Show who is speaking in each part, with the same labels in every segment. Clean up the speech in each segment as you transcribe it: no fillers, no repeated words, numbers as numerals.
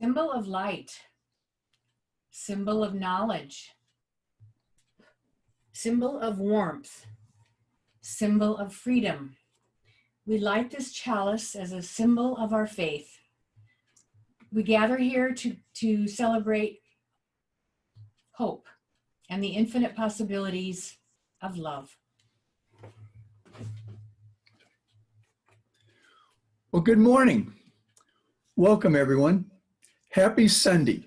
Speaker 1: Symbol of light, symbol of knowledge, symbol of warmth, symbol of freedom. We light this chalice as a symbol of our faith. We gather here to celebrate hope and the infinite possibilities of love.
Speaker 2: Well, good morning. Welcome, everyone. Happy Sunday.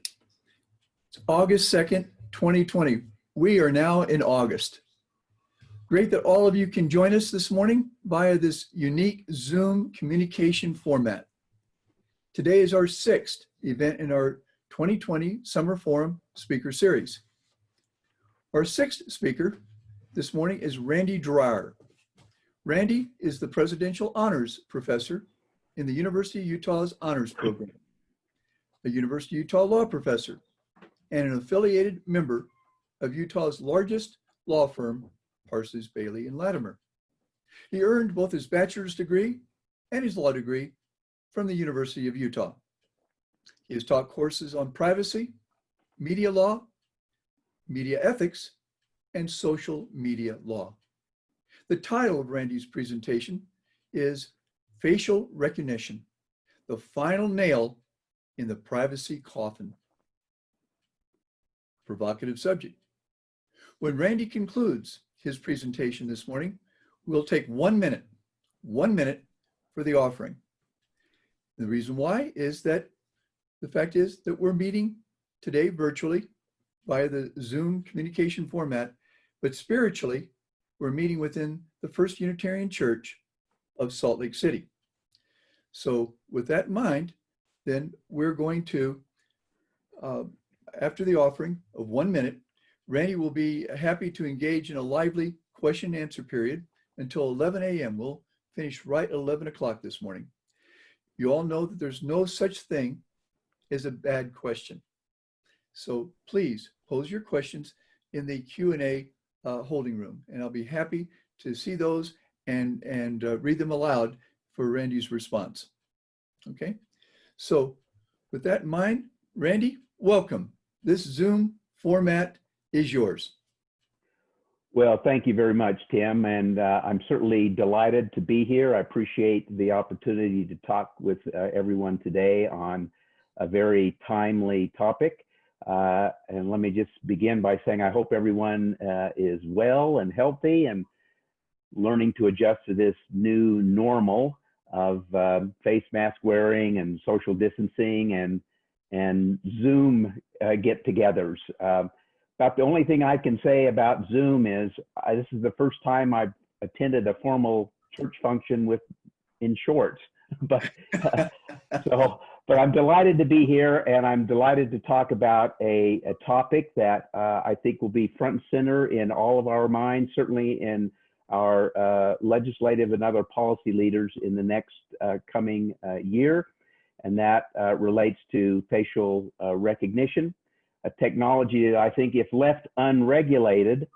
Speaker 2: It's August 2nd, 2020. We are now in August. Great that all of you can join us this morning via this unique Zoom communication format. Today is our 6th event in our 2020 Summer Forum Speaker Series. Our 6th speaker this morning is Randy Dreyer. Randy is the Presidential Honors Professor in the University of Utah's Honors Program, a University of Utah law professor, and an affiliated member of Utah's largest law firm, Parsley's, Bailey, and Latimer. He earned both his bachelor's degree and his law degree from the University of Utah. He has taught courses on privacy, media law, media ethics, and social media law. The title of Randy's presentation is Facial Recognition, the Final Nail in the Privacy Coffin. Provocative subject. When Randy concludes his presentation this morning, we'll take 1 minute for the offering. The reason why is that the fact is that we're meeting today virtually via the Zoom communication format, but spiritually, we're meeting within the First Unitarian Church of Salt Lake City. So with that in mind, then we're going to, after the offering of 1 minute, Randy will be happy to engage in a lively question and answer period until 11 a.m. We'll finish right at 11 o'clock this morning. You all know that there's no such thing as a bad question. So please pose your questions in the Q&A holding room, and I'll be happy to see those and read them aloud for Randy's response. Okay, so with that in mind, Randy, welcome. This Zoom format is yours.
Speaker 3: Well, thank you very much, Tim, and I'm certainly delighted to be here. I appreciate the opportunity to talk with everyone today on a very timely topic. And let me just begin by saying I hope everyone is well and healthy and learning to adjust to this new normal of face mask wearing and social distancing and Zoom get-togethers. About the only thing I can say about Zoom is this is the first time I've attended a formal church function in shorts. But I'm delighted to be here, and I'm delighted to talk about a topic that I think will be front and center in all of our minds, certainly in our legislative and other policy leaders in the next coming year, and that relates to facial recognition, a technology that I think, if left unregulated,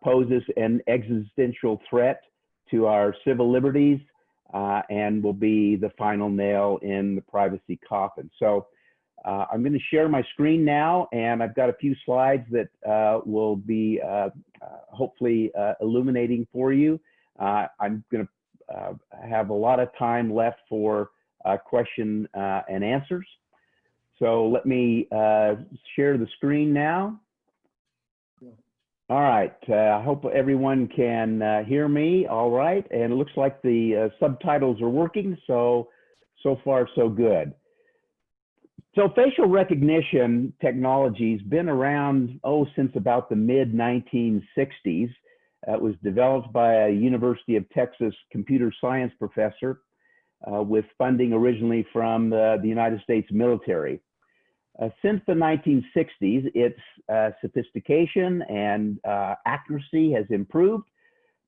Speaker 3: poses an existential threat to our civil liberties and will be the final nail in the privacy coffin. So I'm going to share my screen now, and I've got a few slides that will be hopefully illuminating for you. I'm going to have a lot of time left for question and answers. So let me share the screen now. All right, I hope everyone can hear me all right. And it looks like the subtitles are working, so far so good. So facial recognition technology has been around, since about the mid-1960s. It was developed by a University of Texas computer science professor with funding originally from the United States military. Since the 1960s, its sophistication and accuracy has improved,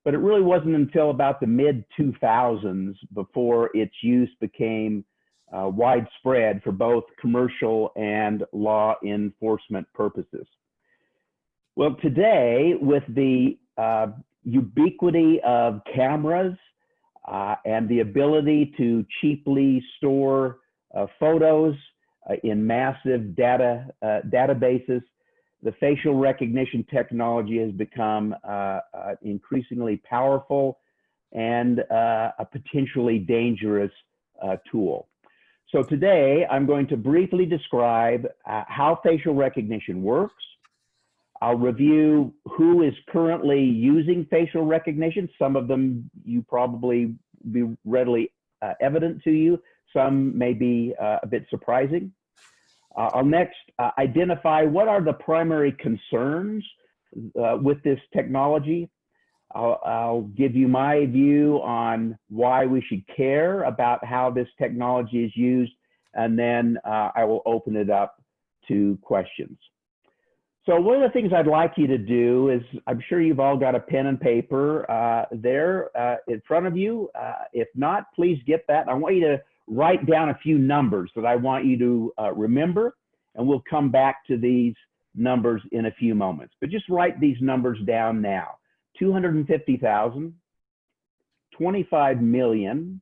Speaker 3: but it really wasn't until about the mid-2000s before its use became widespread for both commercial and law enforcement purposes. Well, today, with the ubiquity of cameras and the ability to cheaply store photos in massive databases. The facial recognition technology has become increasingly powerful and a potentially dangerous tool. So today, I'm going to briefly describe how facial recognition works. I'll review who is currently using facial recognition. Some of them you probably be readily evident to you. Some may be a bit surprising. I'll next identify what are the primary concerns with this technology. I'll give you my view on why we should care about how this technology is used, and then I will open it up to questions. So one of the things I'd like you to do is, I'm sure you've all got a pen and paper there in front of you. If not, please get that. I want you to write down a few numbers that I want you to remember, and we'll come back to these numbers in a few moments. But just write these numbers down now. 250,000, 25 million,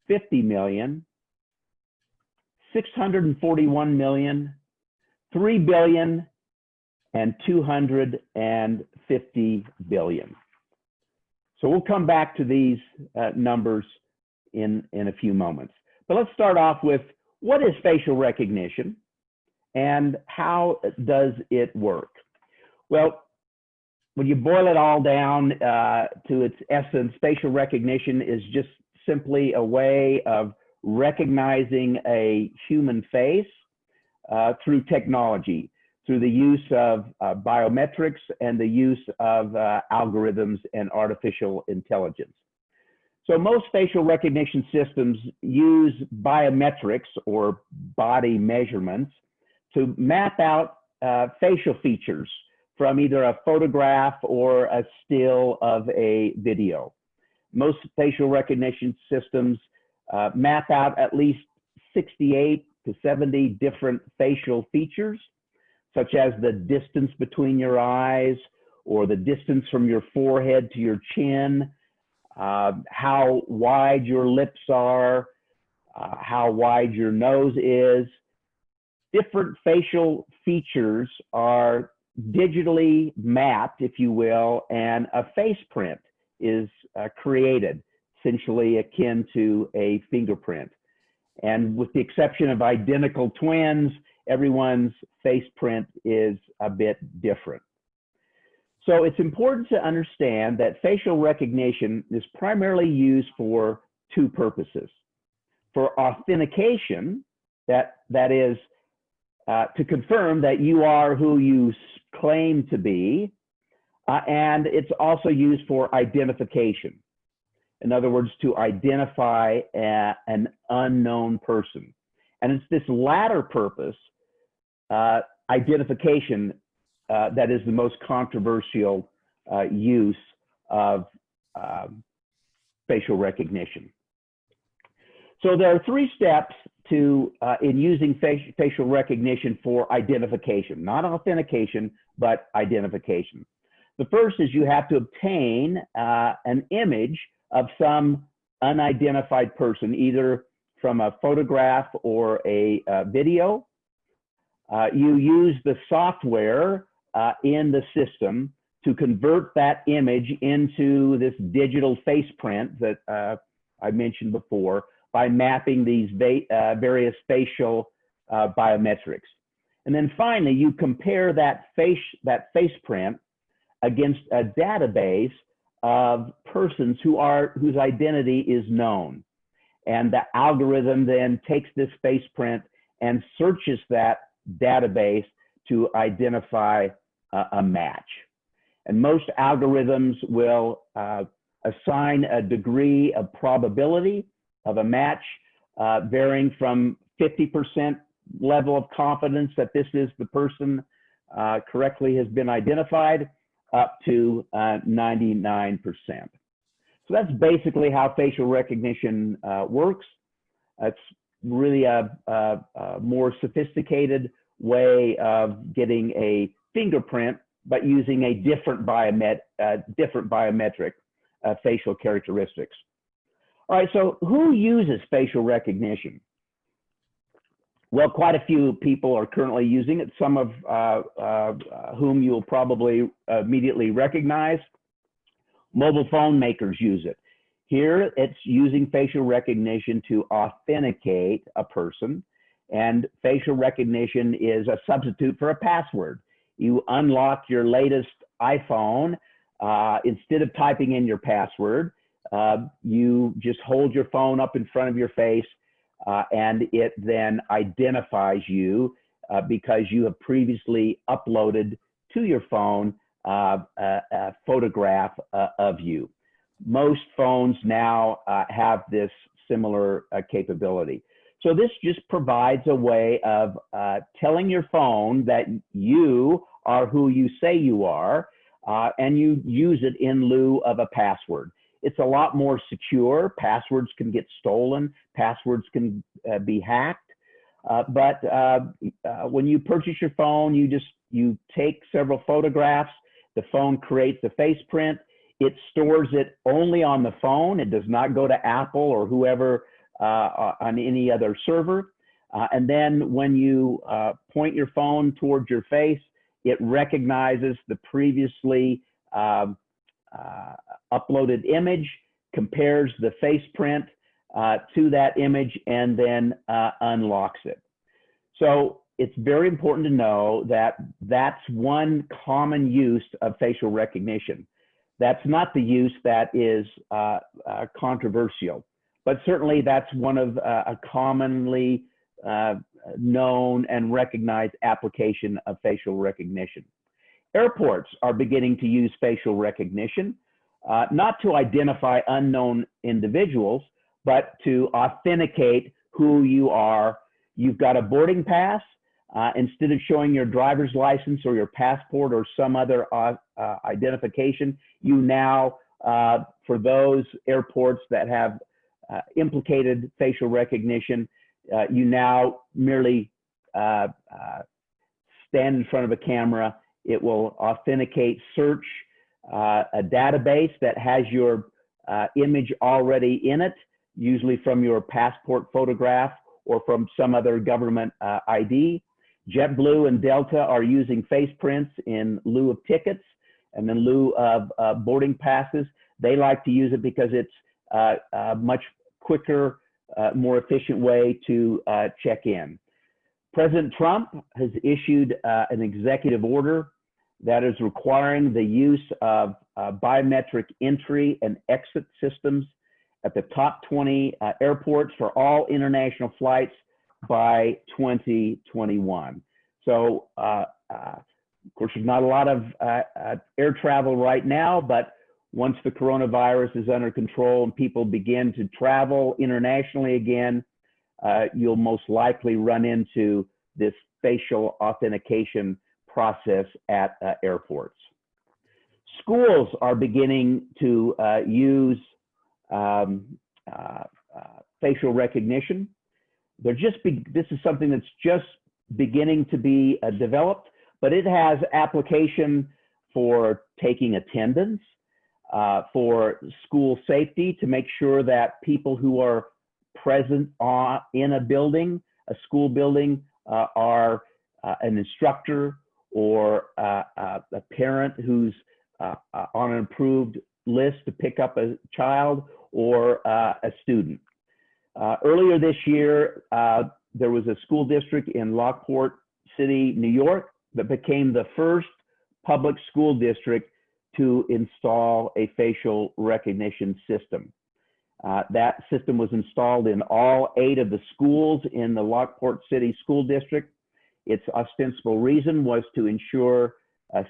Speaker 3: 50 million, 641 million, 3 billion, and 250 billion. So we'll come back to these numbers in a few moments. But let's start off with, what is facial recognition and how does it work? Well, when you boil it all down to its essence, facial recognition is just simply a way of recognizing a human face through technology, through the use of biometrics and the use of algorithms and artificial intelligence. So most facial recognition systems use biometrics or body measurements to map out facial features from either a photograph or a still of a video. Most facial recognition systems map out at least 68 to 70 different facial features, such as the distance between your eyes or the distance from your forehead to your chin, how wide your lips are, how wide your nose is. Different facial features are digitally mapped, if you will, and a face print is created, essentially akin to a fingerprint. And with the exception of identical twins, everyone's face print is a bit different. So it's important to understand that facial recognition is primarily used for two purposes. For authentication, that is to confirm that you are who you claim to be, and it's also used for identification. In other words, to identify an unknown person. And it's this latter purpose, identification, that is the most controversial use of facial recognition. So there are three steps in using facial recognition for identification, not authentication, but identification. The first is you have to obtain an image of some unidentified person, either from a photograph or a video. You use the software in the system to convert that image into this digital face print that I mentioned before by mapping these various facial biometrics. And then finally, you compare that face print against a database of persons whose identity is known. And the algorithm then takes this face print and searches that database to identify a match. And most algorithms will assign a degree of probability of a match varying from 50% level of confidence that this is the person correctly has been identified up to 99%. So that's basically how facial recognition works. It's really a more sophisticated way of getting a fingerprint, but using a different biometric facial characteristics. All right, so who uses facial recognition? Well, quite a few people are currently using it, some of whom you'll probably immediately recognize. Mobile phone makers use it. Here, it's using facial recognition to authenticate a person, and facial recognition is a substitute for a password. You unlock your latest iPhone, instead of typing in your password, you just hold your phone up in front of your face, and it then identifies you because you have previously uploaded to your phone a photograph of you. Most phones now have this similar capability. So this just provides a way of telling your phone that you are who you say you are, and you use it in lieu of a password. It's a lot more secure. Passwords can get stolen. Passwords can be hacked. But when you purchase your phone, you take several photographs. The phone creates a face print. It stores it only on the phone. It does not go to Apple or whoever on any other server. And then when you point your phone towards your face, it recognizes the previously uploaded image, compares the face print to that image, and then unlocks it. So it's very important to know that that's one common use of facial recognition. That's not the use that is controversial, but certainly that's one of a commonly known and recognized application of facial recognition. Airports are beginning to use facial recognition, not to identify unknown individuals, but to authenticate who you are. You've got a boarding pass. Instead of showing your driver's license or your passport or some other identification, you now, for those airports that have implicated facial recognition, you now merely stand in front of a camera. It will authenticate, search a database that has your image already in it, usually from your passport photograph or from some other government ID. JetBlue and Delta are using face prints in lieu of tickets and in lieu of boarding passes. They like to use it because it's a much quicker, more efficient way to check in. President Trump has issued an executive order that is requiring the use of biometric entry and exit systems at the top 20 airports for all international flights by 2021. So, of course, there's not a lot of air travel right now, but once the coronavirus is under control and people begin to travel internationally again, you'll most likely run into this facial authentication process at airports. Schools are beginning to use facial recognition. This is something that's just beginning to be developed, but it has application for taking attendance, for school safety, to make sure that people who are present in a building, a school building, are an instructor or a parent who's on an approved list to pick up a child or a student. Earlier this year, there was a school district in Lockport City, New York, that became the first public school district to install a facial recognition system. That system was installed in all 8 of the schools in the Lockport City School District. Its ostensible reason was to ensure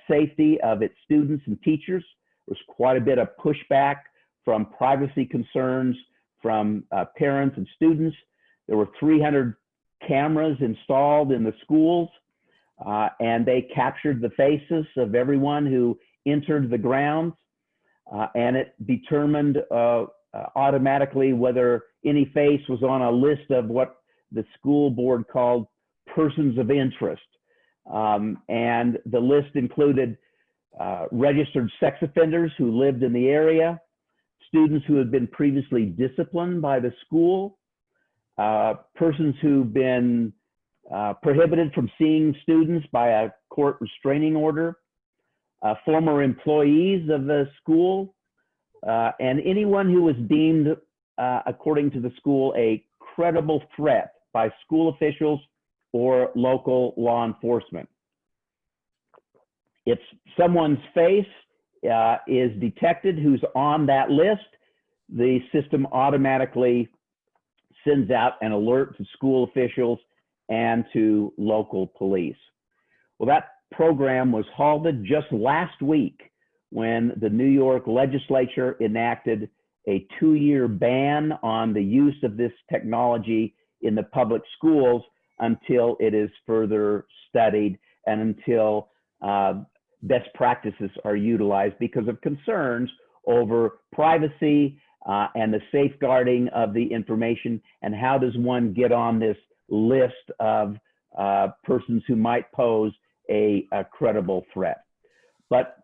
Speaker 3: safety of its students and teachers. There was quite a bit of pushback from privacy concerns from parents and students. There were 300 cameras installed in the schools, and they captured the faces of everyone who entered the grounds, and it determined automatically whether any face was on a list of what the school board called persons of interest. And the list included registered sex offenders who lived in the area, students who had been previously disciplined by the school, persons who've been prohibited from seeing students by a court restraining order, former employees of the school, and anyone who was deemed, according to the school, a credible threat by school officials or local law enforcement. If someone's face is detected who's on that list, the system automatically sends out an alert to school officials and to local police. Well, that program was halted just last week when the New York legislature enacted a 2-year ban on the use of this technology in the public schools until it is further studied and until best practices are utilized because of concerns over privacy and the safeguarding of the information, and how does one get on this list of persons who might pose a credible threat. But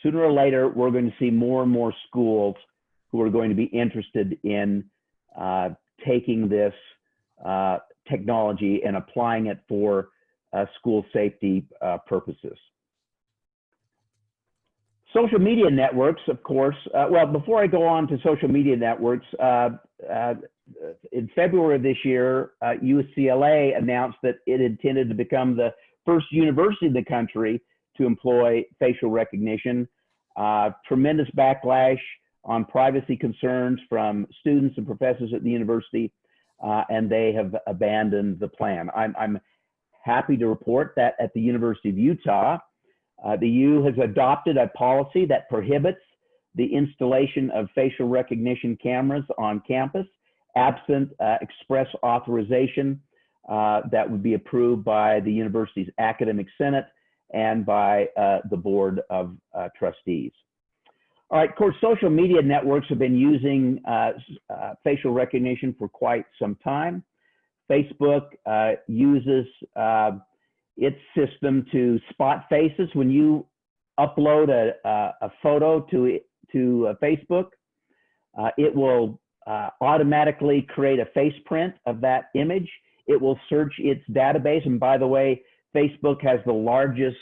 Speaker 3: sooner or later, we're going to see more and more schools who are going to be interested in taking this technology and applying it for school safety purposes. Social media networks, of course. Well, before I go on to social media networks, in February of this year, UCLA announced that it intended to become the first university in the country to employ facial recognition. Tremendous backlash on privacy concerns from students and professors at the university, and they have abandoned the plan. I'm happy to report that at the University of Utah, the U has adopted a policy that prohibits the installation of facial recognition cameras on campus, absent express authorization that would be approved by the university's academic senate and by the board of trustees. All right, of course, social media networks have been using facial recognition for quite some time. Facebook uses its system to spot faces. When you upload a photo to Facebook, it will automatically create a face print of that image. It will search its database. And by the way, Facebook has the largest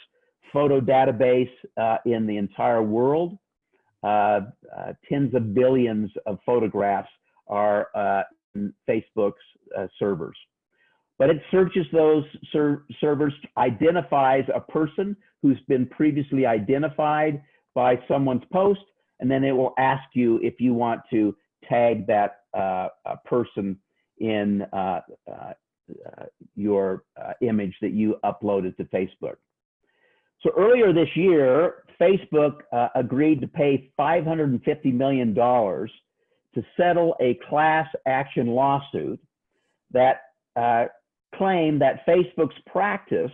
Speaker 3: photo database in the entire world. Tens of billions of photographs are in Facebook's servers. But it searches those servers, identifies a person who's been previously identified by someone's post, and then it will ask you if you want to tag that person in your image that you uploaded to Facebook. So earlier this year, Facebook agreed to pay $550 million to settle a class action lawsuit that claimed that Facebook's practice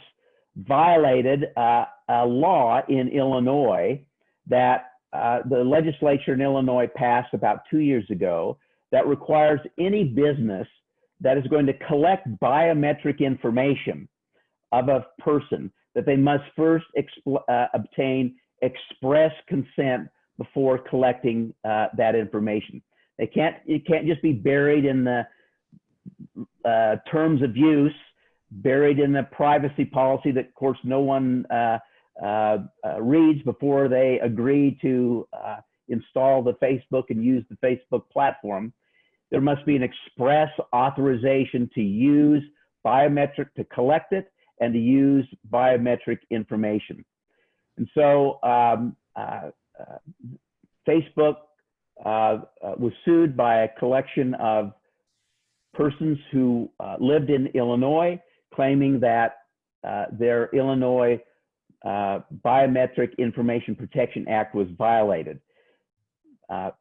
Speaker 3: violated a law in Illinois that the legislature in Illinois passed about 2 years ago that requires any business that is going to collect biometric information of a person that they must first obtain express consent before collecting that information. It can't just be buried in the terms of use, buried in the privacy policy that, of course, no one reads before they agree to install the Facebook and use the Facebook platform. There must be an express authorization to use biometric, to collect it, and to use biometric information. And so Facebook was sued by a collection of persons who lived in Illinois, claiming that their Illinois Biometric Information Protection Act was violated.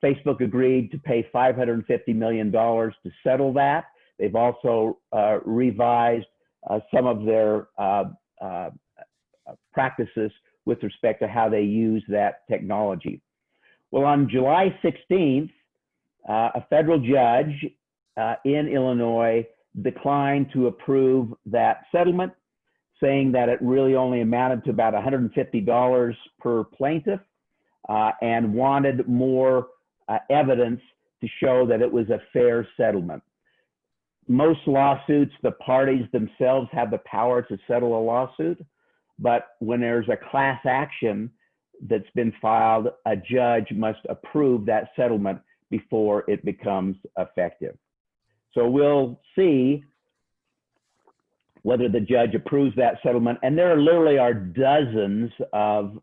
Speaker 3: Facebook agreed to pay $550 million to settle that. They've also revised some of their practices with respect to how they use that technology. Well, on July 16th, a federal judge in Illinois declined to approve that settlement, saying that it really only amounted to about $150 per plaintiff and wanted more evidence to show that it was a fair settlement. Most lawsuits, the parties themselves have the power to settle a lawsuit, but when there's a class action that's been filed, a judge must approve that settlement before it becomes effective. So we'll see whether the judge approves that settlement. And there literally are dozens of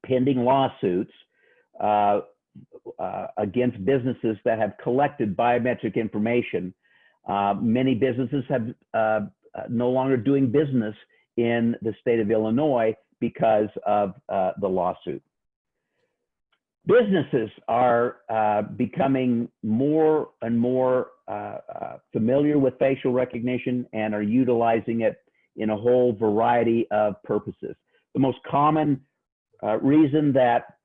Speaker 3: pending lawsuits against businesses that have collected biometric information. Many businesses have no longer doing business in the state of Illinois because of the lawsuit. Businesses are becoming more and more familiar with facial recognition and are utilizing it in a whole variety of purposes. The most common reason that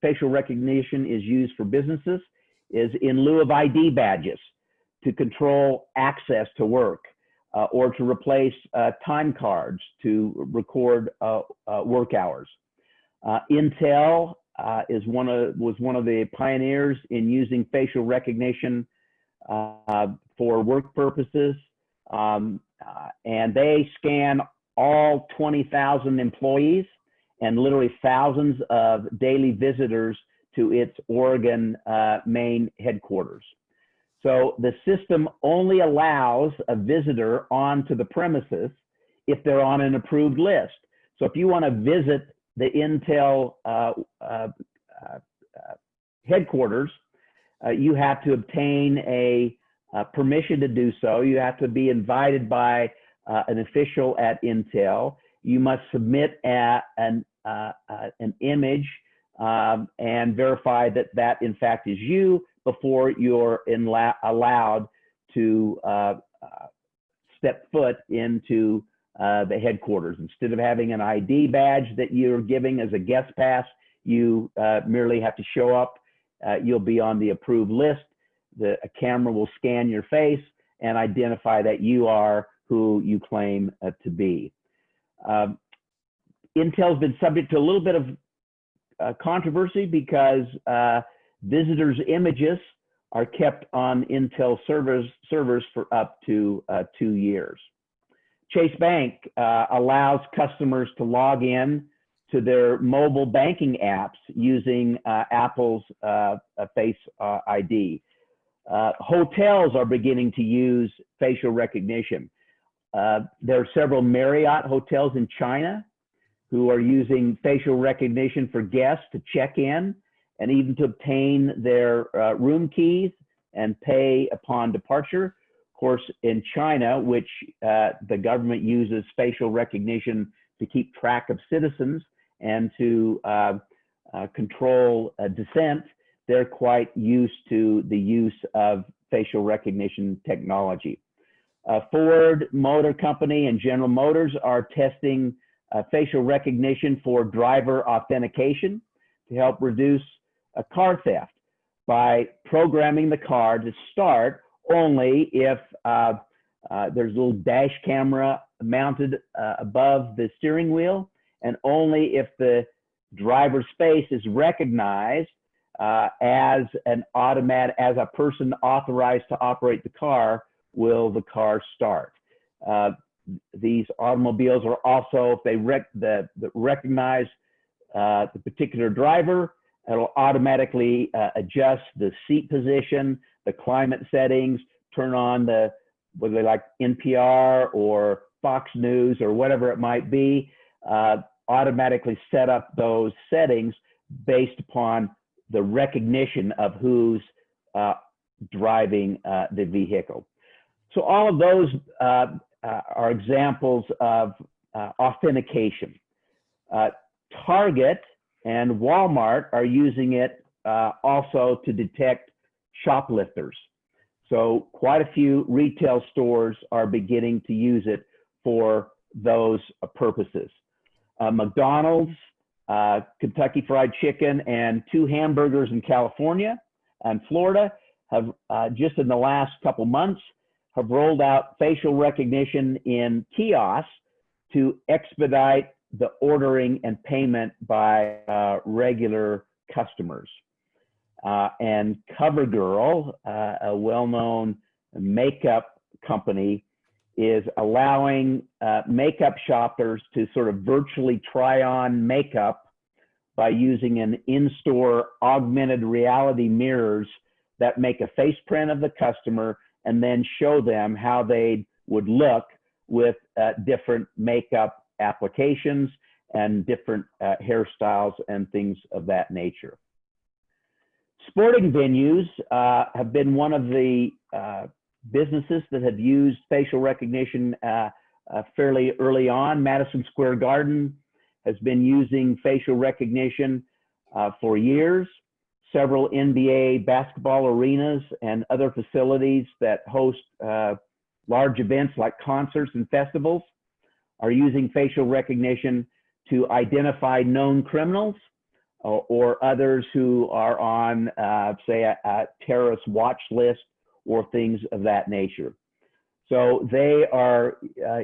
Speaker 3: facial recognition is used for businesses is in lieu of ID badges to control access to work or to replace time cards to record work hours. Intel was one of the pioneers in using facial recognition for work purposes, and they scan all 20,000 employees and literally thousands of daily visitors to its Oregon main headquarters. So the system only allows a visitor onto the premises if they're on an approved list. So if you want to visit the Intel headquarters, you have to obtain a permission to do so. You have to be invited by an official at Intel. You must submit an image and verify that that in fact is you before you're allowed to step foot into the headquarters. Instead of having an ID badge that you're giving as a guest pass, you merely have to show up. You'll be on the approved list. A camera will scan your face and identify that you are who you claim to be. Intel's been subject to a little bit of controversy because visitors' images are kept on Intel servers for up to 2 years. Chase Bank allows customers to log in to their mobile banking apps using Apple's Face ID. Hotels are beginning to use facial recognition. There are several Marriott hotels in China who are using facial recognition for guests to check in and even to obtain their room keys and pay upon departure. Of course, in China, which the government uses facial recognition to keep track of citizens and to control dissent, they're quite used to the use of facial recognition technology. Ford Motor Company and General Motors are testing facial recognition for driver authentication to help reduce car theft by programming the car to start only if there's a little dash camera mounted above the steering wheel, and only if the driver's face is recognized as a person authorized to operate the car will the car start. These automobiles are also, if they recognize the particular driver, it'll automatically adjust the seat position, the climate settings, turn on whether they like NPR or Fox News or whatever it might be, automatically set up those settings based upon the recognition of who's driving the vehicle. So all of those are examples of authentication. Target and Walmart are using it also to detect shoplifters. So quite a few retail stores are beginning to use it for those purposes. McDonald's, Kentucky Fried Chicken, and 2 hamburgers in California and Florida have just in the last couple months have rolled out facial recognition in kiosks to expedite the ordering and payment by regular customers. And CoverGirl, a well-known makeup company is allowing makeup shoppers to sort of virtually try on makeup by using an in-store augmented reality mirrors that make a face print of the customer and then show them how they would look with different makeup applications and different hairstyles and things of that nature. Sporting venues have been one of the businesses that have used facial recognition fairly early on. Madison Square Garden has been using facial recognition for years. Several NBA basketball arenas and other facilities that host large events like concerts and festivals are using facial recognition to identify known criminals or others who are on, say, a terrorist watch list or things of that nature. So they are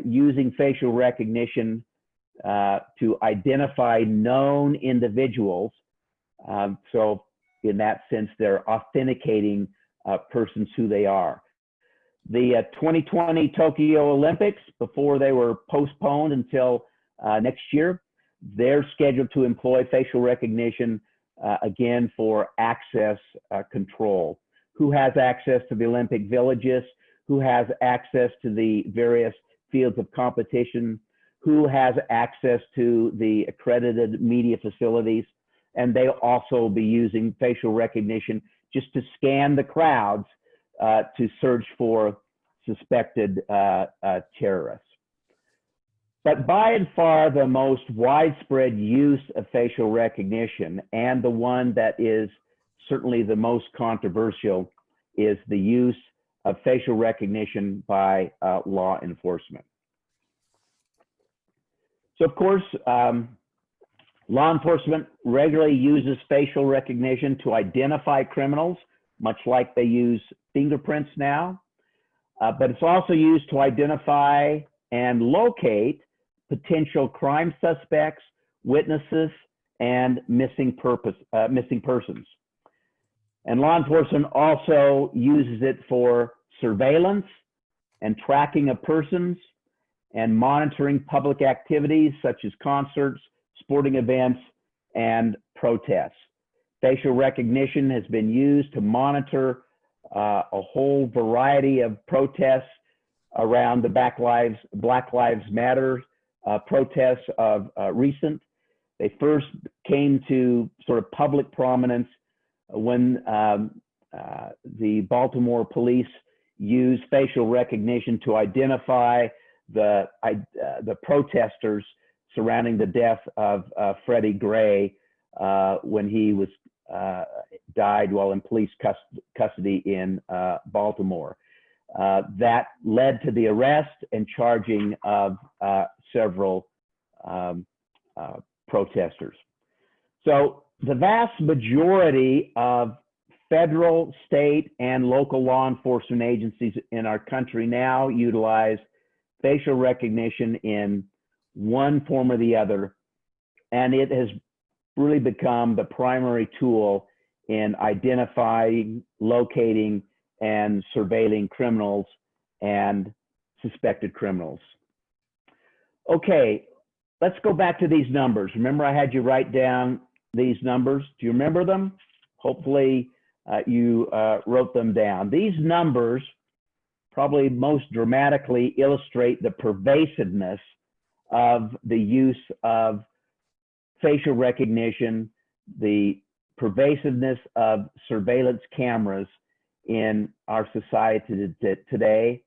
Speaker 3: using facial recognition to identify known individuals. So in that sense, they're authenticating persons who they are. The 2020 Tokyo Olympics, before they were postponed until next year, they're scheduled to employ facial recognition again for access control. Who has access to the Olympic villages? Who has access to the various fields of competition? Who has access to the accredited media facilities? And they'll also be using facial recognition just to scan the crowds to search for suspected terrorists. But by and far, the most widespread use of facial recognition, and the one that is certainly the most controversial, is the use of facial recognition by law enforcement. So of course, law enforcement regularly uses facial recognition to identify criminals, much like they use fingerprints now. But it's also used to identify and locate potential crime suspects, witnesses, and missing persons. And law enforcement also uses it for surveillance and tracking of persons and monitoring public activities such as concerts, sporting events, and protests. Facial recognition has been used to monitor a whole variety of protests around the Black Lives Matter protests of recent. They first came to sort of public prominence when the Baltimore police used facial recognition to identify the protesters surrounding the death of Freddie Gray when he was died while in police custody in Baltimore. That led to the arrest and charging of several protesters. So the vast majority of federal, state, and local law enforcement agencies in our country now utilize facial recognition in one form or the other, and it has really become the primary tool in identifying, locating, and surveilling criminals and suspected criminals. Okay, let's go back to these numbers. Remember, I had you write down these numbers. Do you remember them? Hopefully you wrote them down. These numbers probably most dramatically illustrate the pervasiveness of the use of facial recognition, the pervasiveness of surveillance cameras in our society today,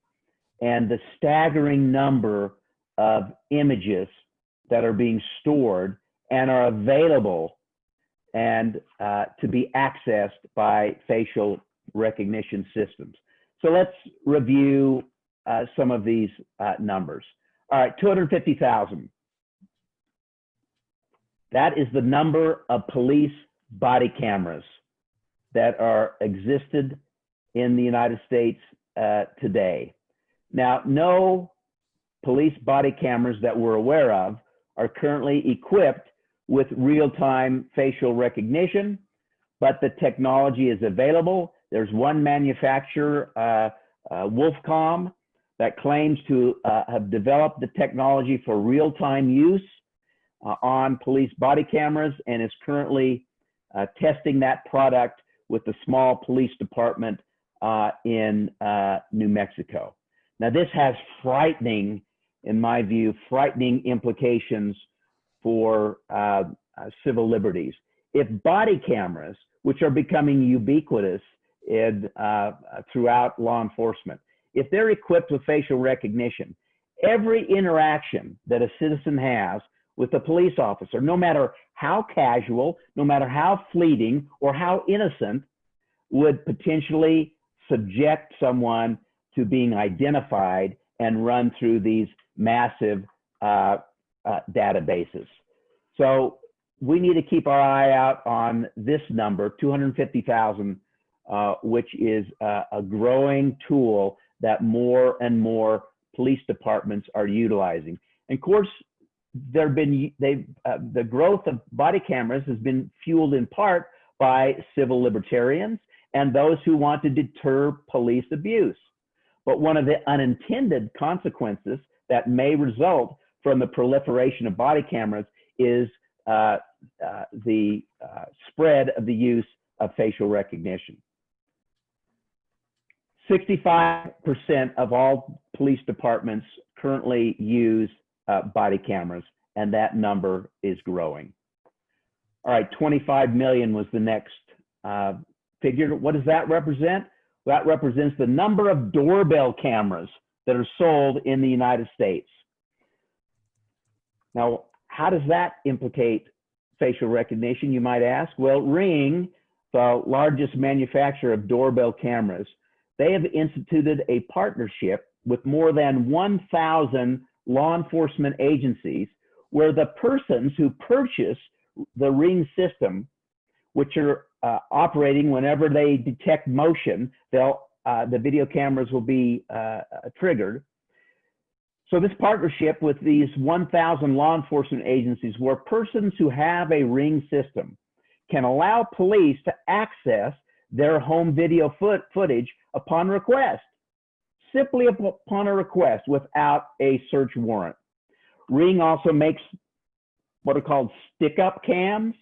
Speaker 3: and the staggering number of images that are being stored and are available and to be accessed by facial recognition systems. So let's review some of these numbers. All right, 250,000. That is the number of police body cameras that are existed in the United States today. Now, no police body cameras that we're aware of are currently equipped with real-time facial recognition, but the technology is available. There's one manufacturer Wolfcom, that claims to have developed the technology for real-time use on police body cameras and is currently testing that product with the small police department in New Mexico. Now, this has frightening, in my view, frightening implications for civil liberties. If body cameras, which are becoming ubiquitous throughout law enforcement, if they're equipped with facial recognition, every interaction that a citizen has with a police officer, no matter how casual, no matter how fleeting or how innocent, would potentially subject someone to being identified and run through these massive databases. So we need to keep our eye out on this number, 250,000, which is a growing tool that more and more police departments are utilizing. And of course, the growth of body cameras has been fueled in part by civil libertarians and those who want to deter police abuse. But one of the unintended consequences that may result from the proliferation of body cameras is the spread of the use of facial recognition. 65% of all police departments currently use body cameras, and that number is growing. All right, 25 million was the next figure. What does that represent? That represents the number of doorbell cameras that are sold in the United States. Now, how does that implicate facial recognition, you might ask? Well, Ring, the largest manufacturer of doorbell cameras, they have instituted a partnership with more than 1,000 law enforcement agencies where the persons who purchase the Ring system, which are operating whenever they detect motion, the video cameras will be triggered. So this partnership with these 1,000 law enforcement agencies where persons who have a Ring system can allow police to access their home video footage upon request, simply upon a request without a search warrant. Ring also makes what are called stick-up cams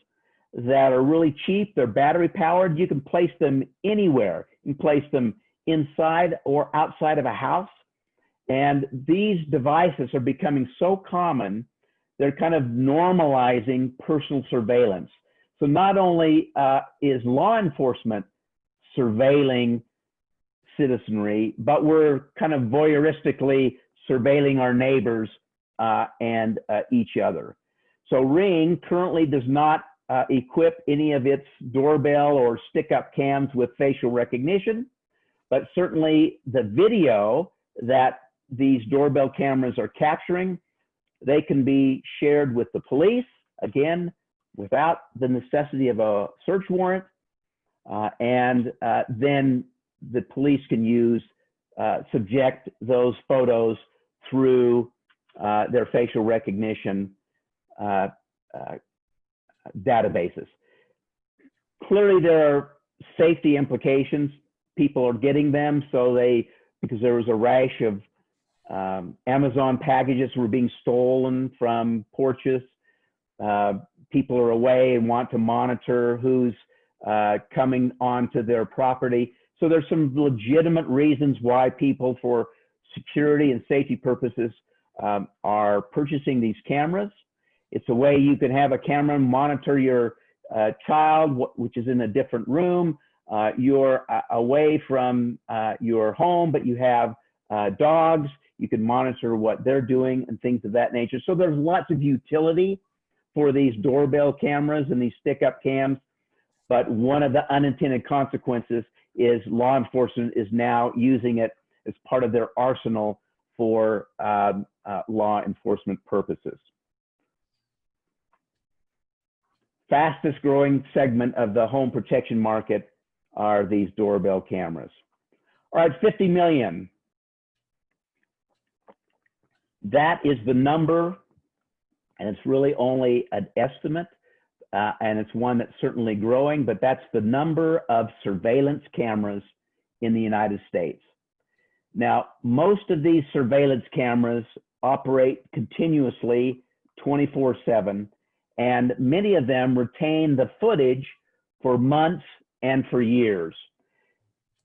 Speaker 3: that are really cheap. They're battery powered. You can place them anywhere. You can place them inside or outside of a house. And these devices are becoming so common, they're kind of normalizing personal surveillance. So not only is law enforcement surveilling citizenry, but we're kind of voyeuristically surveilling our neighbors and each other. So Ring currently does not equip any of its doorbell or stick-up cams with facial recognition, but certainly the video that these doorbell cameras are capturing, they can be shared with the police, again, without the necessity of a search warrant, and then the police can subject those photos through their facial recognition databases. Clearly, there are safety implications. People are getting them, because there was a rash of Amazon packages were being stolen from porches. People are away and want to monitor who's coming onto their property. So there's some legitimate reasons why people, for security and safety purposes, are purchasing these cameras. It's a way you can have a camera monitor your child, which is in a different room. You're away from your home, but you have dogs. You can monitor what they're doing and things of that nature. So there's lots of utility for these doorbell cameras and these stick-up cams. But one of the unintended consequences is law enforcement is now using it as part of their arsenal for law enforcement purposes. Fastest growing segment of the home protection market are these doorbell cameras. All right, 50 million. That is the number, and it's really only an estimate, and it's one that's certainly growing, but that's the number of surveillance cameras in the United States. Now, most of these surveillance cameras operate continuously 24/7, and many of them retain the footage for months and for years.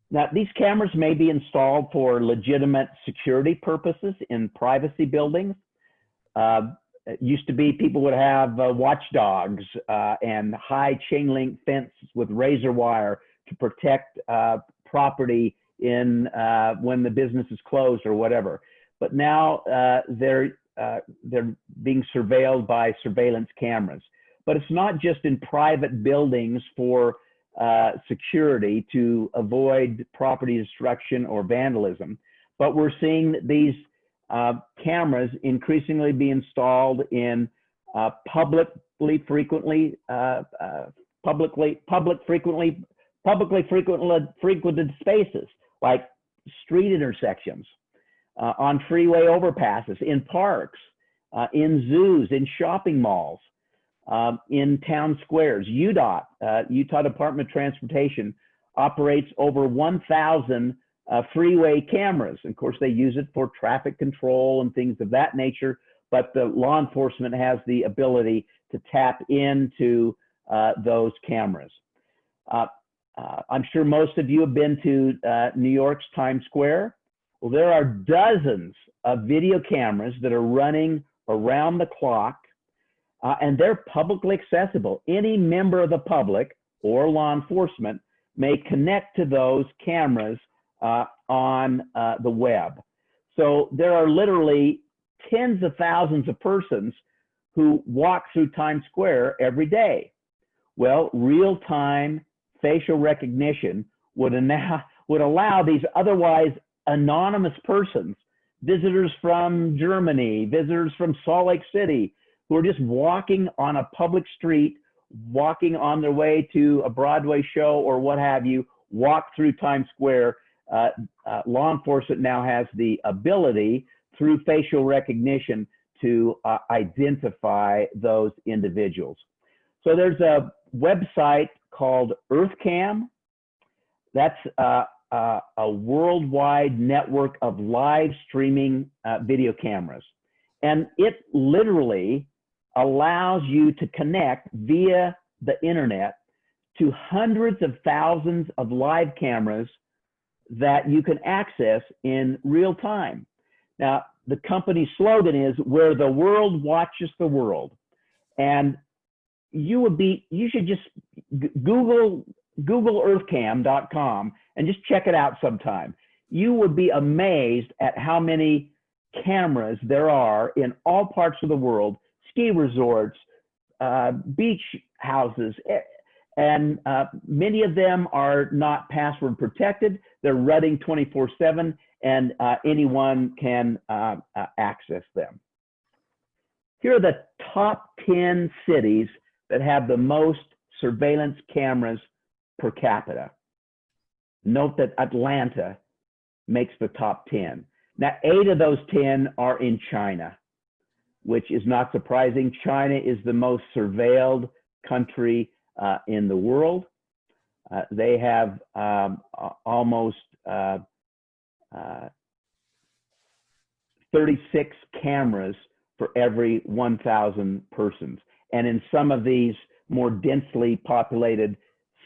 Speaker 3: Now, these cameras may be installed for legitimate security purposes in privacy buildings. It used to be people would have watchdogs and high chain link fence with razor wire to protect property in when the business is closed or whatever. But now they're being surveilled by surveillance cameras. But it's not just in private buildings for security to avoid property destruction or vandalism, but we're seeing these cameras increasingly be installed in publicly frequented spaces like street intersections, on freeway overpasses, in parks, in zoos, in shopping malls, in town squares. UDOT, Utah Department of Transportation, operates over 1,000 freeway cameras. Of course, they use it for traffic control and things of that nature, but the law enforcement has the ability to tap into those cameras. I'm sure most of you have been to New York's Times Square. Well, there are dozens of video cameras that are running around the clock, and they're publicly accessible. Any member of the public or law enforcement may connect to those cameras on the web. So there are literally tens of thousands of persons who walk through Times Square every day. Well, real-time facial recognition would allow these otherwise anonymous persons, visitors from Germany, visitors from Salt Lake City, who are just walking on a public street, walking on their way to a Broadway show or what have you, walk through Times Square. Law enforcement now has the ability through facial recognition to identify those individuals. So there's a website called EarthCam. That's a worldwide network of live streaming video cameras. And it literally allows you to connect via the internet to hundreds of thousands of live cameras that you can access in real time. Now, the company's slogan is "Where the world watches the world." And you should just Google earthcam.com and just check it out sometime. You would be amazed at how many cameras there are in all parts of the world, ski resorts, beach houses, and many of them are not password protected. They're running 24/7, and anyone can access them. Here are the top 10 cities that have the most surveillance cameras per capita. Note that Atlanta makes the top 10. Now, 8 of those 10 are in China, which is not surprising. China is the most surveilled country in the world. They have almost 36 cameras for every 1,000 persons. And in some of these more densely populated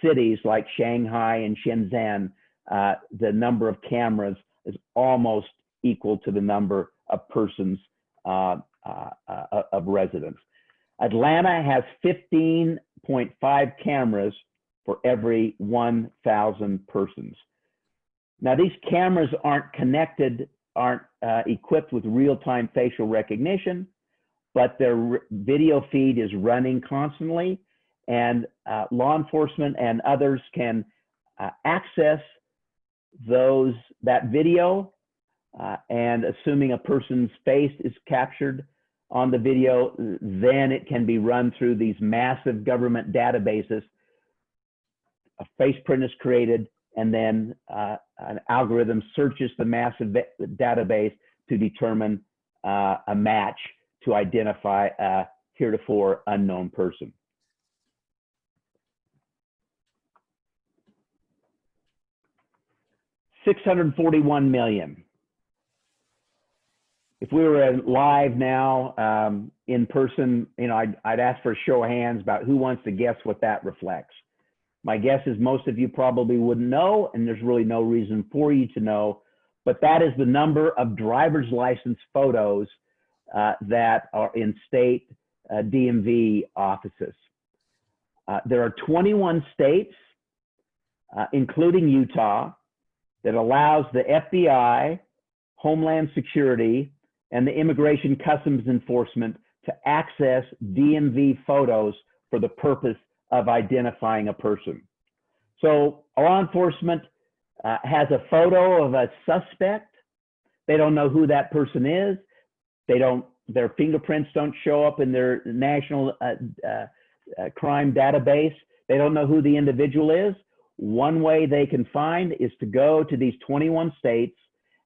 Speaker 3: cities like Shanghai and Shenzhen, the number of cameras is almost equal to the number of persons of residents. Atlanta has 15.5 cameras for every 1,000 persons. Now, these cameras aren't equipped with real-time facial recognition, but their video feed is running constantly, and law enforcement and others can access that video, and assuming a person's face is captured on the video, then it can be run through these massive government databases. A face print is created, and then an algorithm searches the massive database to determine a match to identify a heretofore unknown person. $641 million. if we were live now in person, you know, I'd ask for a show of hands about who wants to guess what that reflects. My guess is most of you probably wouldn't know, and there's really no reason for you to know, but that is the number of driver's license photos that are in state DMV offices. There are 21 states, including Utah, that allows the FBI, Homeland Security, and the Immigration Customs Enforcement to access DMV photos for the purpose of identifying a person. So law enforcement has a photo of a suspect. They don't know who that person is. Their fingerprints don't show up in their national crime database. They don't know who the individual is. One way they can find is to go to these 21 states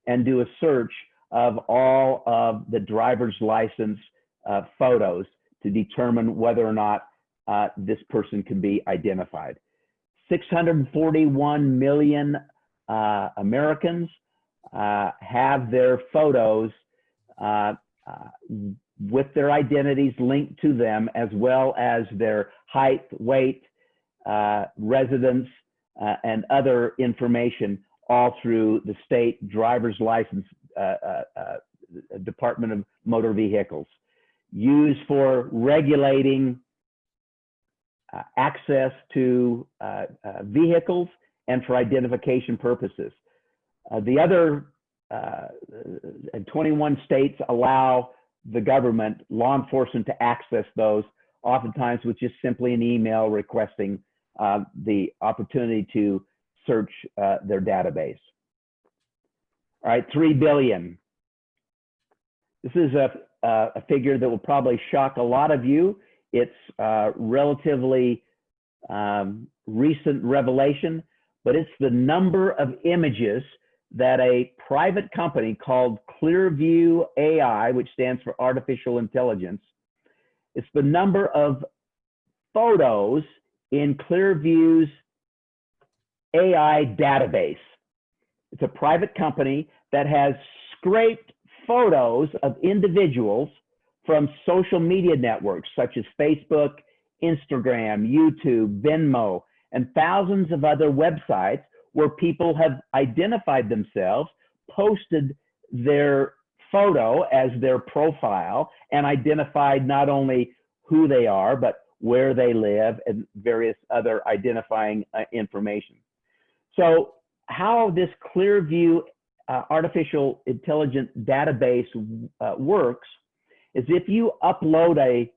Speaker 3: and do a search of all of the driver's license photos to determine whether or not this person can be identified. 641 million Americans have their photos with their identities linked to them, as well as their height, weight, residence, and other information, all through the state driver's license Department of Motor Vehicles, used for regulating access to vehicles and for identification purposes. The other 21 states allow the government, law enforcement, to access those, oftentimes with just simply an email requesting the opportunity to search their database. All right, 3 billion. This is a figure that will probably shock a lot of you. It's relatively recent revelation, but it's the number of images that a private company called Clearview AI, which stands for artificial intelligence, it's the number of photos in Clearview's AI database. It's a private company that has scraped photos of individuals from social media networks such as Facebook, Instagram, YouTube, Venmo, and thousands of other websites where people have identified themselves, posted their photo as their profile, and identified not only who they are, but where they live and various other identifying information. So how this Clearview artificial intelligence database works is if you upload a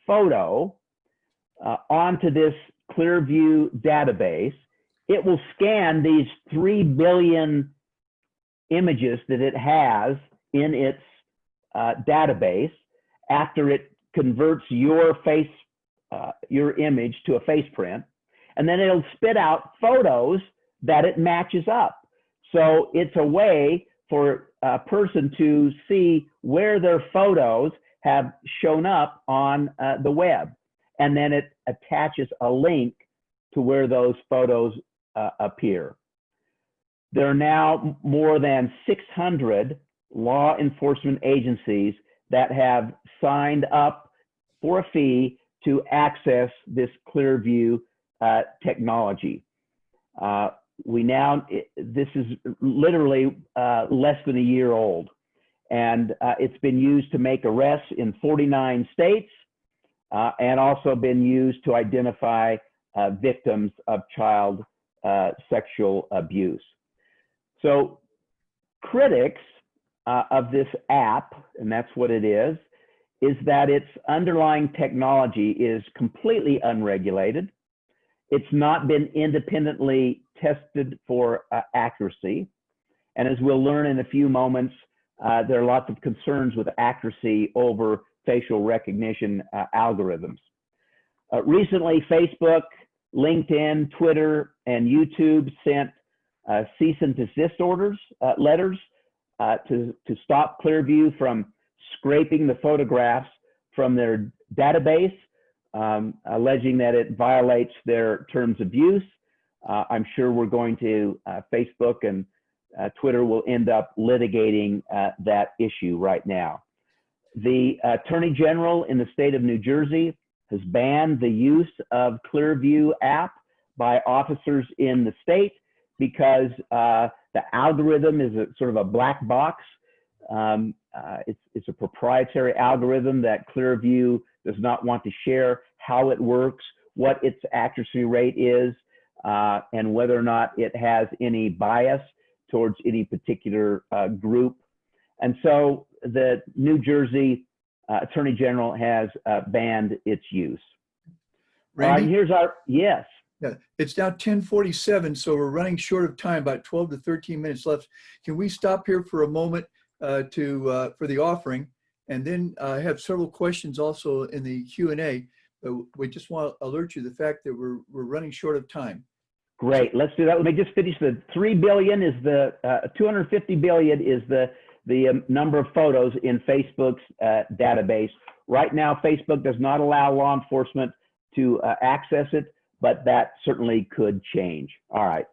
Speaker 3: photo onto this Clearview database, it will scan these 3 billion images that it has in its database after it converts your image to a face print, and then it'll spit out photos that it matches up. So it's a way for a person to see where their photos have shown up on the web, and then it attaches a link to where those photos appear. There are now more than 600 law enforcement agencies that have signed up for a fee to access this Clearview technology. This is literally less than a year old, and it's been used to make arrests in 49 states and also been used to identify victims of child sexual abuse. So critics of this app, and that's what it is that its underlying technology is completely unregulated. It's not been independently tested for accuracy. And as we'll learn in a few moments, there are lots of concerns with accuracy over facial recognition algorithms. Recently, Facebook, LinkedIn, Twitter, and YouTube sent cease and desist letters to stop Clearview from scraping the photographs from their database, alleging that it violates their terms of use. I'm sure we're going to, Facebook and Twitter will end up litigating that issue right now. The Attorney General in the state of New Jersey has banned the use of Clearview app by officers in the state because the algorithm is sort of a black box. It's a proprietary algorithm that Clearview does not want to share how it works, what its accuracy rate is, and whether or not it has any bias towards any particular group. And so the New Jersey Attorney General has banned its use.
Speaker 2: Randy?
Speaker 3: Here's our, yes.
Speaker 2: Yeah, it's now 10:47, so we're running short of time, about 12 to 13 minutes left. Can we stop here for a moment for the offering, and then have several questions also in the Q&A. We just want to alert you to the fact that we're running short of time.
Speaker 3: Great, let's do that. Let me just finish. The 3 billion is the 250 billion is the number of photos in Facebook's database. Right now, Facebook does not allow law enforcement to access it, but that certainly could change. All right.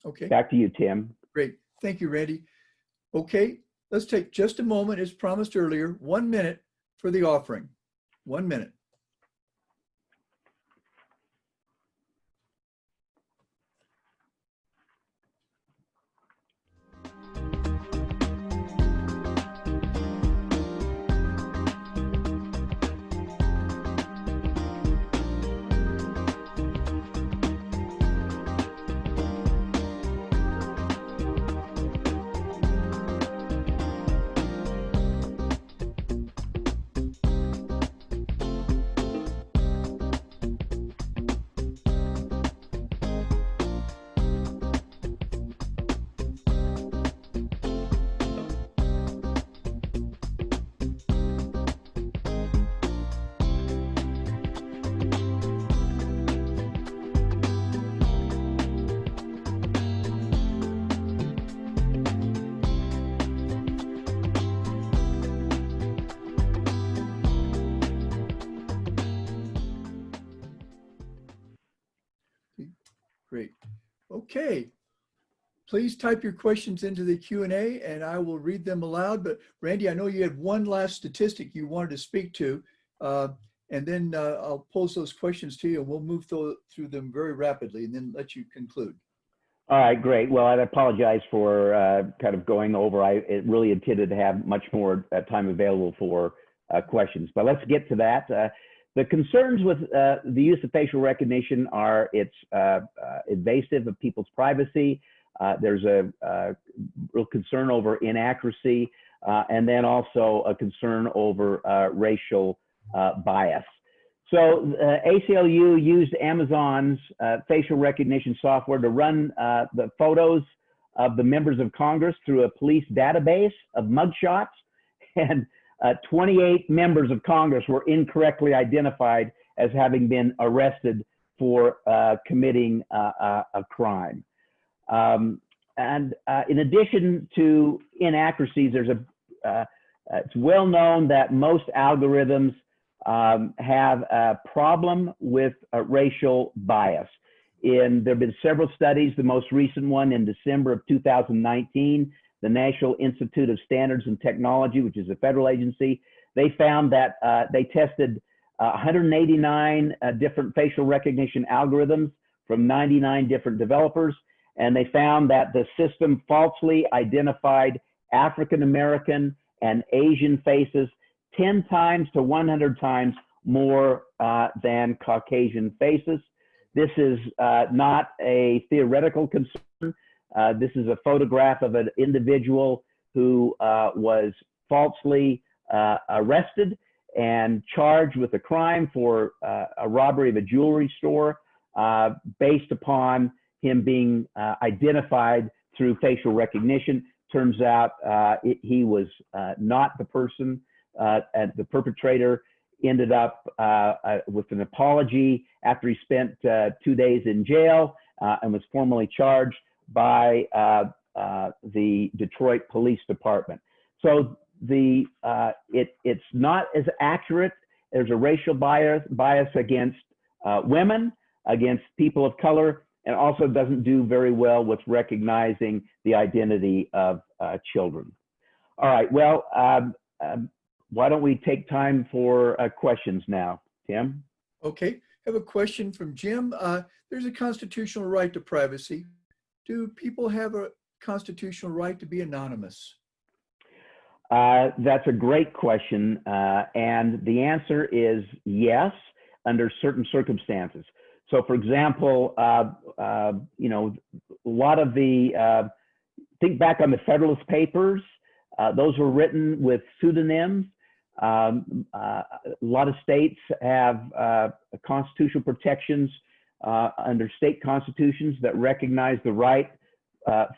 Speaker 2: Okay.
Speaker 3: Back to you, Tim.
Speaker 2: Great. Thank you, Randy. Okay, let's take just a moment, as promised earlier, 1 minute for the offering. 1 minute. Great. Okay. Please type your questions into the Q&A and I will read them aloud. But Randy, I know you had one last statistic you wanted to speak to, and then I'll pose those questions to you and we'll move through them very rapidly and then let you conclude.
Speaker 3: All right, great. Well, I apologize for kind of going over. I really intended to have much more time available for questions, but let's get to that. The concerns with the use of facial recognition are it's invasive of people's privacy. There's a real concern over inaccuracy, and then also a concern over racial bias. So ACLU used Amazon's facial recognition software to run the photos of the members of Congress through a police database of mugshots, and 28 members of Congress were incorrectly identified as having been arrested for committing a crime. And in addition to inaccuracies, there's it's well known that most algorithms have a problem with racial bias. There have been several studies, the most recent one in December of 2019, the National Institute of Standards and Technology, which is a federal agency, they found that they tested 189 different facial recognition algorithms from 99 different developers, and they found that the system falsely identified African American and Asian faces 10 times to 100 times more than Caucasian faces. This is not a theoretical concern. This is a photograph of an individual who was falsely arrested and charged with a crime for a robbery of a jewelry store based upon him being identified through facial recognition. Turns out he was not the person. And the perpetrator ended up with an apology after he spent 2 days in jail and was formally charged by the Detroit Police Department. So it's not as accurate. There's a racial bias against women, against people of color, and also doesn't do very well with recognizing the identity of children. All right, well, why don't we take time for questions now, Tim?
Speaker 2: Okay, I have a question from Jim. There's a constitutional right to privacy. Do people have a constitutional right to be anonymous?
Speaker 3: That's a great question, and the answer is yes, under certain circumstances. So, for example, you know, a lot of the, think back on the Federalist Papers, those were written with pseudonyms. A lot of states have constitutional protections under state constitutions that recognize the right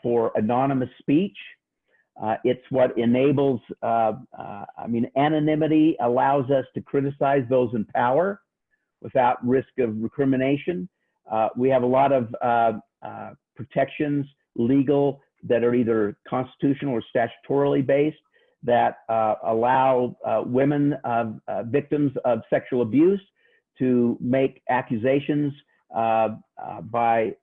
Speaker 3: for anonymous speech. It's what enables, I mean, anonymity allows us to criticize those in power without risk of recrimination. We have a lot of protections, legal, that are either constitutional or statutorily based, that allow women, victims of sexual abuse, to make accusations by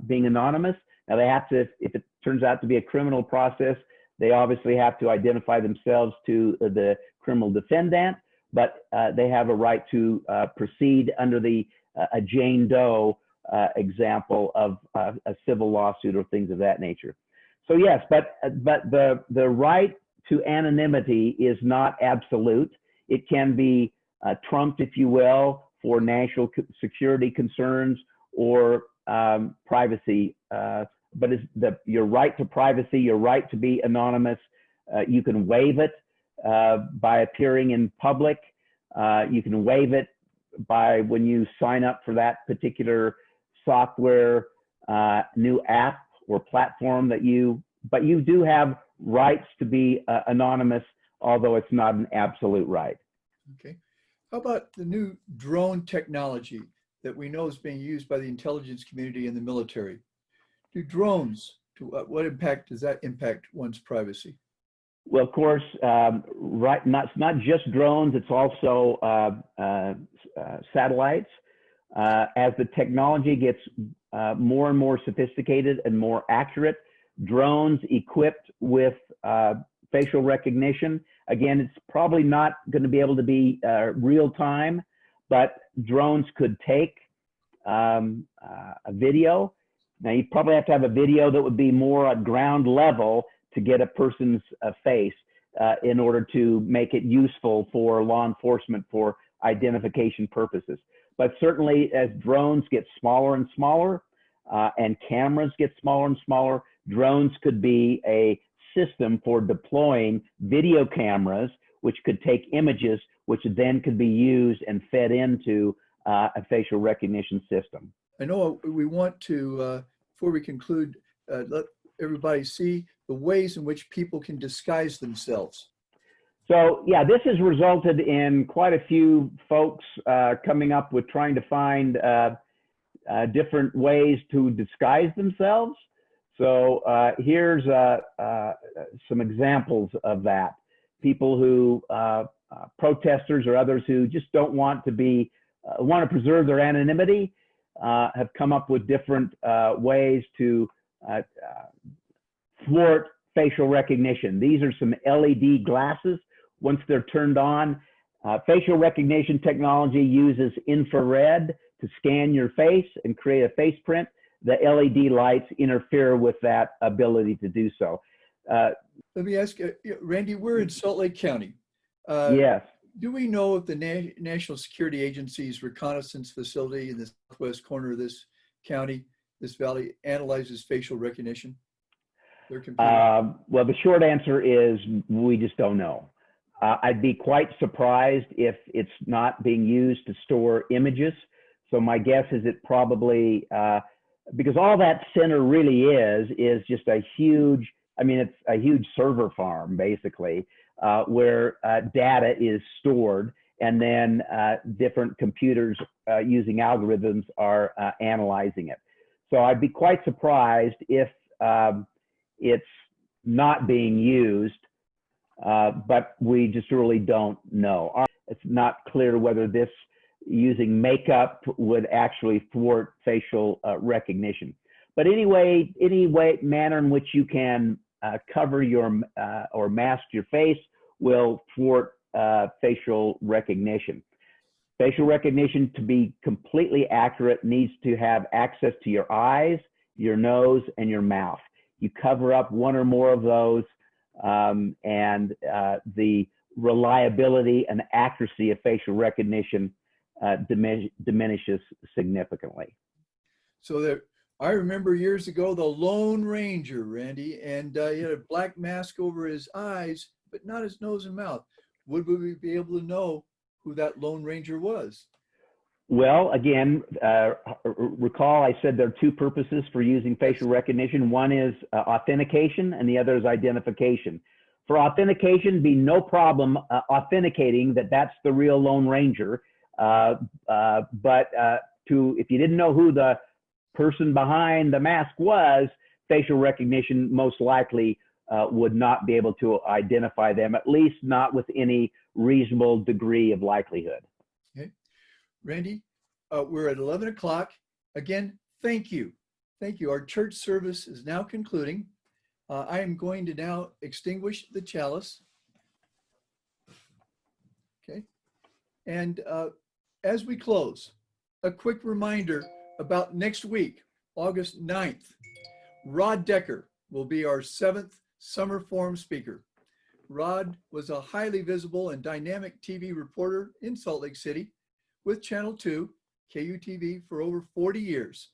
Speaker 3: being anonymous. Now they have to, if it turns out to be a criminal process, they obviously have to identify themselves to the criminal defendant, but they have a right to proceed under the a Jane Doe example of a civil lawsuit or things of that nature. So yes, but the right to anonymity is not absolute. It can be trumped, if you will, for national security concerns or privacy. But it's your right to privacy, your right to be anonymous, you can waive it by appearing in public. You can waive it by when you sign up for that particular software, new app or platform that but you do have rights to be anonymous, although it's not an absolute right.
Speaker 2: Okay. How about the new drone technology that we know is being used by the intelligence community and the military? Do drones, what impact does that impact one's privacy?
Speaker 3: Well, of course, right, it's not just drones, it's also satellites. As the technology gets more and more sophisticated and more accurate, drones equipped with facial recognition, again, it's probably not going to be able to be real time, but drones could take a video. Now, you probably have to have a video that would be more at ground level to get a person's face in order to make it useful for law enforcement for identification purposes. But certainly as drones get smaller and smaller and cameras get smaller and smaller, drones could be a system for deploying video cameras, which could take images, which then could be used and fed into a facial recognition system.
Speaker 2: I know we want to, before we conclude, let everybody see the ways in which people can disguise themselves.
Speaker 3: So yeah, this has resulted in quite a few folks coming up with trying to find different ways to disguise themselves. So here's some examples of that. People who, protesters or others who just don't want to be, want to preserve their anonymity, have come up with different ways to thwart facial recognition. These are some LED glasses. Once they're turned on, facial recognition technology uses infrared to scan your face and create a face print. The LED lights interfere with that ability to do so.
Speaker 2: Let me ask you, Randy, we're in Salt Lake County.
Speaker 3: Yes.
Speaker 2: Do we know if the National Security Agency's reconnaissance facility in the southwest corner of this county, this valley, analyzes facial recognition?
Speaker 3: Well, the short answer is we just don't know. I'd be quite surprised if it's not being used to store images. So my guess is it probably, because all that center really is just a huge, I mean, it's a huge server farm, basically, where data is stored, and then different computers using algorithms are analyzing it. So I'd be quite surprised if it's not being used, but we just really don't know. It's not clear whether this using makeup would actually thwart facial recognition. But anyway, any manner in which you can cover your or mask your face will thwart facial recognition. Facial recognition, to be completely accurate, needs to have access to your eyes, your nose, and your mouth. You cover up one or more of those, and the reliability and accuracy of facial recognition diminishes significantly.
Speaker 2: So I remember years ago the Lone Ranger, Randy, and he had a black mask over his eyes, but not his nose and mouth. Would we be able to know who that Lone Ranger was?
Speaker 3: Well, again, recall I said there are two purposes for using facial recognition. One is authentication and the other is identification. For authentication, be no problem authenticating that that's the real Lone Ranger. But if you didn't know who the person behind the mask was, facial recognition most likely would not be able to identify them, at least not with any reasonable degree of likelihood.
Speaker 2: Okay. Randy, we're at 11 o'clock. Again, thank you. Thank you. Our church service is now concluding. I am going to now extinguish the chalice. Okay. And as we close, a quick reminder about next week, August 9th. Rod Decker will be our 7th Summer Forum speaker. Rod was a highly visible and dynamic TV reporter in Salt Lake City with Channel 2, KUTV, for over 40 years.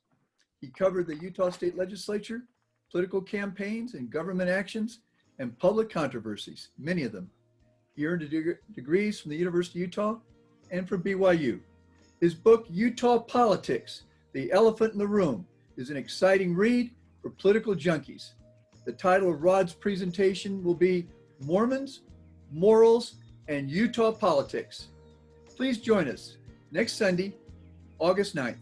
Speaker 2: He covered the Utah State Legislature, political campaigns and government actions, and public controversies, many of them. He earned degrees from the University of Utah and from BYU. His book, Utah Politics, The Elephant in the Room, is an exciting read for political junkies. The title of Rod's presentation will be Mormons, Morals, and Utah Politics. Please join us next Sunday, August 9th.